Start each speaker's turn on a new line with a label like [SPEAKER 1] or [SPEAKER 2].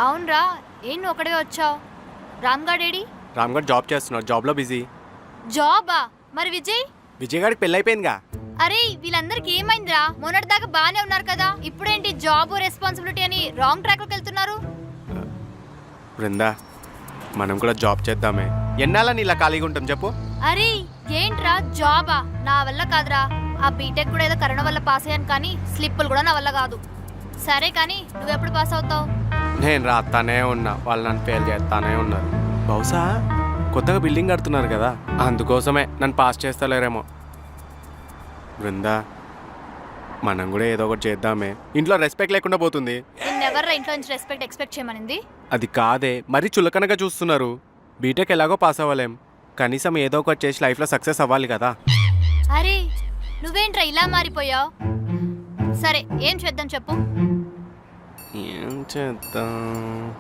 [SPEAKER 1] అవునరా, ఏం నువ్వు ఒకడే వచ్చావు? రామ్గాడేడి?
[SPEAKER 2] రామ్గఢ్ జాబ్ చేస్తున్నాడు, జాబ్లో బిజీ.
[SPEAKER 1] జాబా? మరి విజయ్?
[SPEAKER 2] విజయ్ గారికి పెళ్ళైపోయిందిగా.
[SPEAKER 1] అరే వీళ్ళందరికి ఏమైందిరా? మొన్నటిదాకా బానే ఉన్నారు కదా, ఇప్పుడేంటి జాబ్ రెస్పాన్సిబిలిటీ అని రాంగ్ ట్రాక్ లోకి వెళ్తున్నారు?
[SPEAKER 2] బృందా, మనం కూడా జాబ్ చేద్దామే. ఎన్నాళ్ళని ఇలా ఖాళీగా ఉంటాం చెప్పు?
[SPEAKER 1] అరే ఏంట్రా జాబా? నా వల్ల కాదురా. ఆ బీటెక్ కూడా ఏదో కరోనా వల్ల పాస్ అయ్యాను, కానీ స్లిప్పులు కూడా నా వల్ల కాదు. సరే కానీ నువ్వెప్పుడు పాస్ అవుతావు?
[SPEAKER 2] నేను రాస్తానే ఉన్నా, వాళ్ళు నన్ను ఫెయిల్ చేస్తానే ఉన్నారు. బహుశా కొత్తగా బిల్డింగ్ కడుతున్నారు కదా, అందుకోసమే నన్ను పాస్ చేస్తలేరేమో. బృందా, మనం కూడా ఏదో ఒకటి చేద్దామే. ఇంట్లో రెస్పెక్ట్ లేకుండా పోతుంది.
[SPEAKER 1] నిన్నెవర్రా ఇంట్లో నుంచి రెస్పెక్ట్ ఎక్స్పెక్ట్ చేయమనింది?
[SPEAKER 2] అది కాదే, మరీ చులకనగా చూస్తున్నారు. బీటెక్ ఎలాగో పాస్ అవ్వలేం, కనీసం ఏదో ఒకటి చేసి లైఫ్లో సక్సెస్ అవ్వాలి కదా.
[SPEAKER 1] అరే నువ్వేంట్రా ఇలా మారిపోయావు? సరే ఏం చేద్దాం చెప్పు?
[SPEAKER 2] ఏం చేద్దాం?